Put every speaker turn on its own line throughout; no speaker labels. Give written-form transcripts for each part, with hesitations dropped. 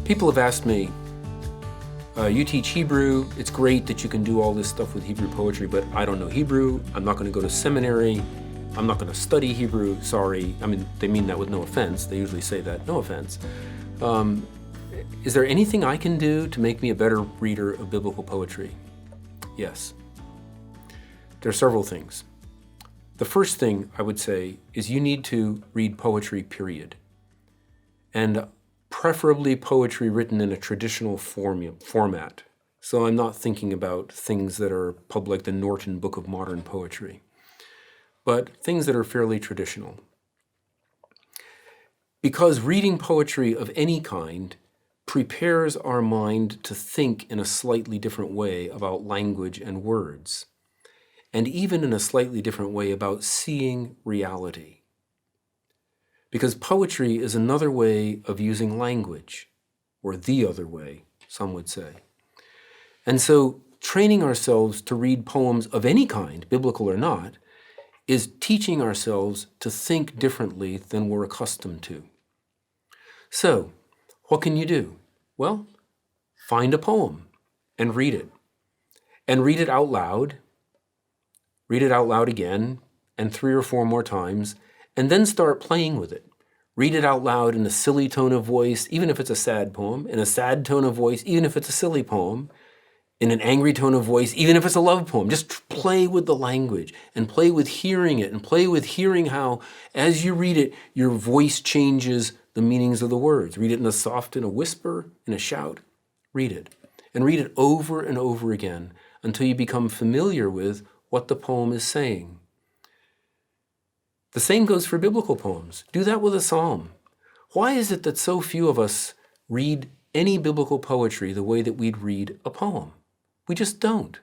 People have asked me, you teach Hebrew, it's great that you can do all this stuff with Hebrew poetry, but I don't know Hebrew, I'm not going to go to seminary, I'm not going to study Hebrew, sorry. I mean, they mean that with no offense, they usually say that, no offense. Is there anything I can do to make me a better reader of biblical poetry? Yes. There are several things. The first thing I would say is you need to read poetry, period. And preferably poetry written in a traditional format. So I'm not thinking about things that are public, the Norton Book of Modern Poetry, but things that are fairly traditional. Because reading poetry of any kind prepares our mind to think in a slightly different way about language and words, and even in a slightly different way about seeing reality. Because poetry is another way of using language, or the other way, some would say. And so training ourselves to read poems of any kind, biblical or not, is teaching ourselves to think differently than we're accustomed to. So, what can you do? Well, find a poem and read it. And read it out loud again, and 3 or 4 more times, and then start playing with it. Read it out loud in a silly tone of voice, even if it's a sad poem, in a sad tone of voice, even if it's a silly poem, in an angry tone of voice, even if it's a love poem. Just play with the language and play with hearing it and play with hearing how, as you read it, your voice changes the meanings of the words. Read it in a whisper, in a shout. Read it. And read it over and over again until you become familiar with what the poem is saying. The same goes for biblical poems. Do that with a psalm. Why is it that so few of us read any biblical poetry the way that we'd read a poem? We just don't.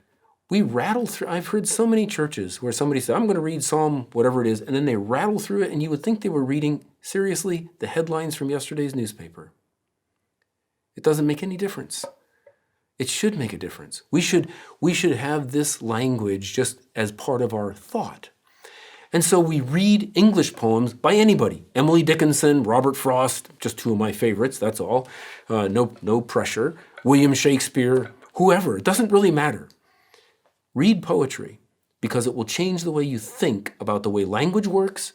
We rattle through. I've heard so many churches where somebody said, I'm going to read Psalm whatever it is, and then they rattle through it, and you would think they were reading, seriously, the headlines from yesterday's newspaper. It doesn't make any difference. It should make a difference. We should have this language just as part of our thought. And so we read English poems by anybody. Emily Dickinson, Robert Frost, just 2 of my favorites, that's all. No pressure. William Shakespeare, whoever, it doesn't really matter. Read poetry because it will change the way you think about the way language works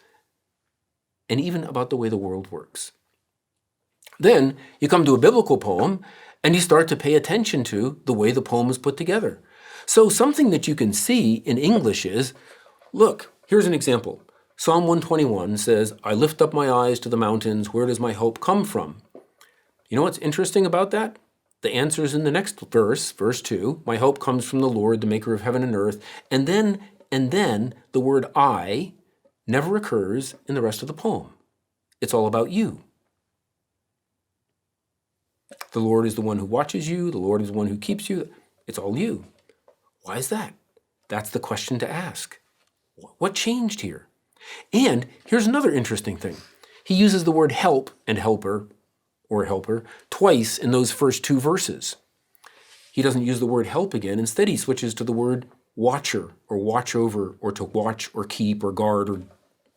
and even about the way the world works. Then you come to a biblical poem and you start to pay attention to the way the poem is put together. So something that you can see in English is, look, here's an example. Psalm 121 says, I lift up my eyes to the mountains, where does my hope come from? You know what's interesting about that? The answer is in the next verse, verse 2. My hope comes from the Lord, the maker of heaven and earth. And then the word I never occurs in the rest of the poem. It's all about you. The Lord is the one who watches you. The Lord is the one who keeps you. It's all you. Why is that? That's the question to ask. What changed here? And here's another interesting thing. He uses the word help and helper or helper twice in those first 2 verses. He doesn't use the word help again. Instead, he switches to the word watcher or watch over or to watch or keep or guard, or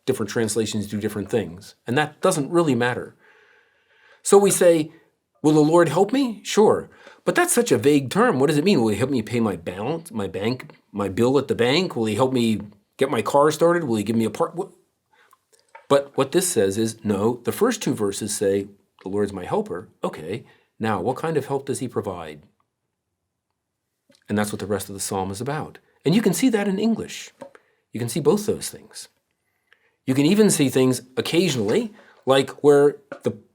different translations do different things. And that doesn't really matter. So we say, will the Lord help me? Sure. But that's such a vague term. What does it mean? Will he help me pay my balance, my bill at the bank? Will he help me get my car started? Will he give me a part? But what this says is, no, the first 2 verses say, the Lord's my helper. Okay, now what kind of help does he provide? And that's what the rest of the psalm is about. And you can see that in English. You can see both those things. You can even see things occasionally, like where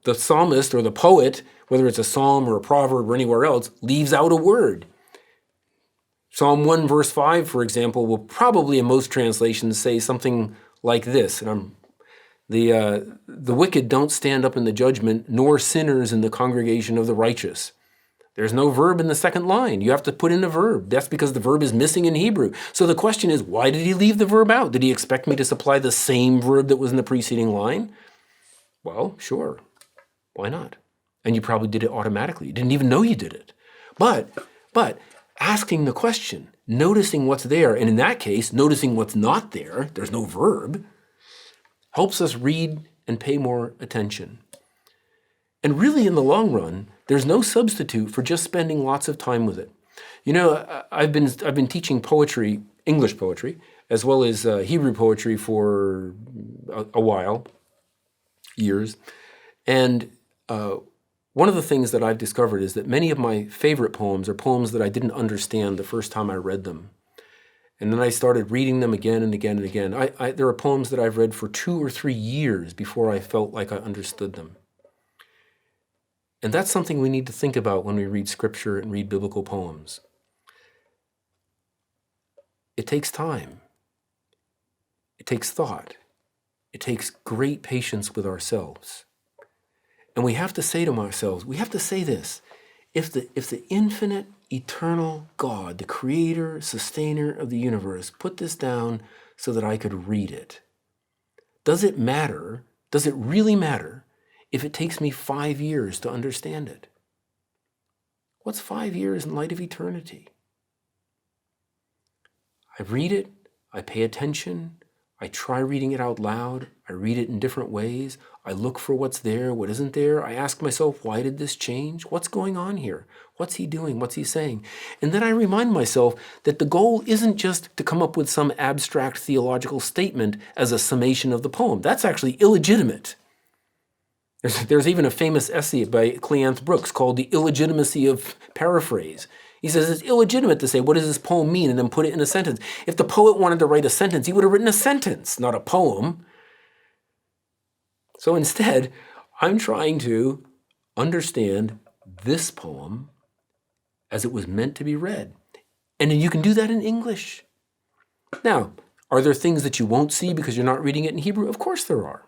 the psalmist or the poet, whether it's a psalm or a proverb or anywhere else, leaves out a word. Psalm 1 verse 5, for example, will probably in most translations say something like this. And the wicked don't stand up in the judgment, nor sinners in the congregation of the righteous. There's no verb in the second line. You have to put in a verb. That's because the verb is missing in Hebrew. So the question is, why did he leave the verb out? Did he expect me to supply the same verb that was in the preceding line? Well, sure. Why not? And you probably did it automatically. You didn't even know you did it. But asking the question, noticing what's there, and in that case, noticing what's not there, there's no verb, helps us read and pay more attention. And really, in the long run, There's no substitute for just spending lots of time with it. You know, I've been teaching poetry, English poetry, as well as Hebrew poetry for a while, years. And one of the things that I've discovered is that many of my favorite poems are poems that I didn't understand the first time I read them. And then I started reading them again and again and again. There are poems that I've read for 2 or 3 years before I felt like I understood them. And that's something we need to think about when we read scripture and read biblical poems. It takes time. It takes thought. It takes great patience with ourselves. And we have to say to ourselves, we have to say this, if the infinite, eternal God, the creator, sustainer of the universe, put this down so that I could read it, does it matter, does it really matter if it takes me 5 years to understand it? What's 5 years in light of eternity? I read it, I pay attention, I try reading it out loud, I read it in different ways, I look for what's there, what isn't there, I ask myself, why did this change? What's going on here? What's he doing? What's he saying? And then I remind myself that the goal isn't just to come up with some abstract theological statement as a summation of the poem. That's actually illegitimate. There's even a famous essay by Cleanth Brooks called The Illegitimacy of Paraphrase. He says it's illegitimate to say, what does this poem mean, and then put it in a sentence. If the poet wanted to write a sentence, he would have written a sentence, not a poem. So instead, I'm trying to understand this poem as it was meant to be read. And then you can do that in English. Now, are there things that you won't see because you're not reading it in Hebrew? Of course there are.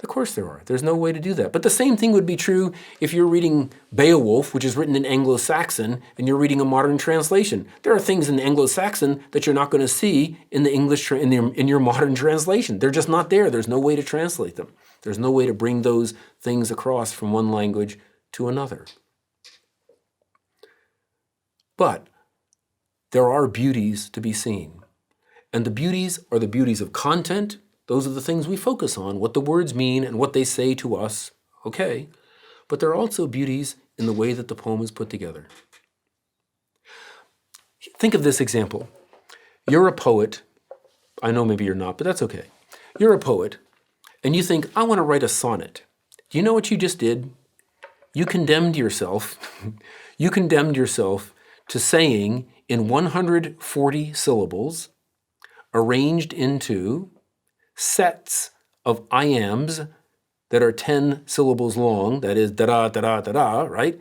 Of course there are. There's no way to do that. But the same thing would be true if you're reading Beowulf, which is written in Anglo-Saxon, and you're reading a modern translation. There are things in Anglo-Saxon that you're not going to see in the English in your modern translation. They're just not there. There's no way to translate them. There's no way to bring those things across from one language to another. But there are beauties to be seen. And the beauties are the beauties of content. Those are the things we focus on, what the words mean and what they say to us, okay. But there are also beauties in the way that the poem is put together. Think of this example. You're a poet. I know maybe you're not, but that's okay. You're a poet, and you think, I want to write a sonnet. Do you know what you just did? You condemned yourself. You condemned yourself to saying in 140 syllables, arranged into sets of iambs that are 10 syllables long, that is da-da, da-da, da-da, right?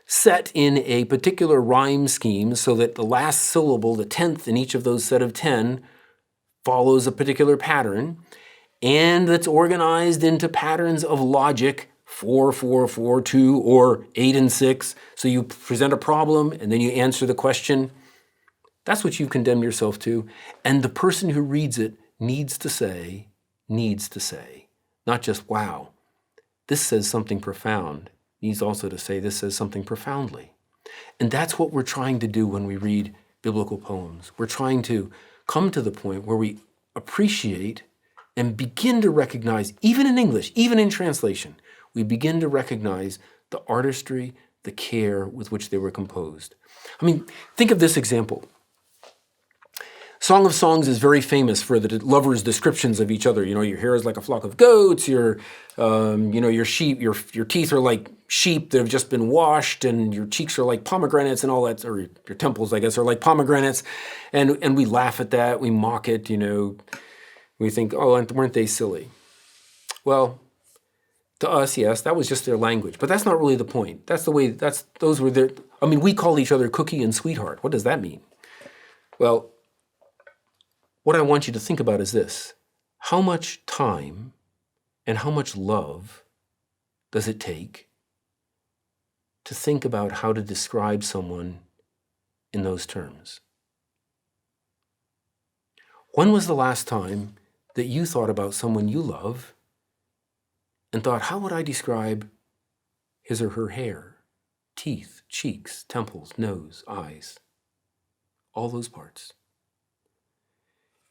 Set in a particular rhyme scheme so that the last syllable, the 10th in each of those set of 10, follows a particular pattern, and that's organized into patterns of logic, 4, 4, 4, 2, or 8 and 6. So you present a problem, and then you answer the question. That's what you've condemned yourself to. And the person who reads it needs to say, not just, wow, this says something profound. Needs also to say, this says something profoundly. And that's what we're trying to do when we read biblical poems. We're trying to come to the point where we appreciate and begin to recognize, even in English, even in translation, we begin to recognize the artistry, the care with which they were composed. I mean, think of this example. Song of Songs is very famous for the lovers' descriptions of each other. You know, your hair is like a flock of goats. Your sheep, your teeth are like sheep that have just been washed, and your cheeks are like pomegranates, and all that, or your temples, I guess, are like pomegranates. And we laugh at that. We mock it. You know, we think, oh, weren't they silly? Well, to us, yes, that was just their language, but that's not really the point. That's the way. Those were their. I mean, we call each other cookie and sweetheart. What does that mean? Well, what I want you to think about is this. How much time and how much love does it take to think about how to describe someone in those terms? When was the last time that you thought about someone you love and thought, how would I describe his or her hair, teeth, cheeks, temples, nose, eyes, all those parts?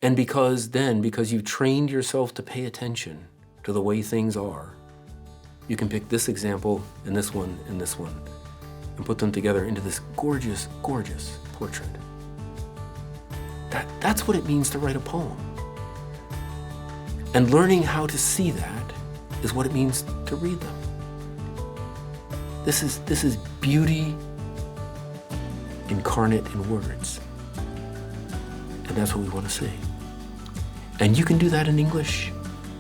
And because you've trained yourself to pay attention to the way things are, you can pick this example and this one and this one and put them together into this gorgeous, gorgeous portrait. That's what it means to write a poem. And learning how to see that is what it means to read them. This is beauty incarnate in words. And that's what we want to see. And you can do that in English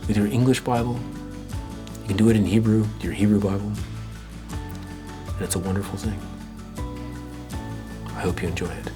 with your English Bible. You can do it in Hebrew with your Hebrew Bible. And it's a wonderful thing. I hope you enjoy it.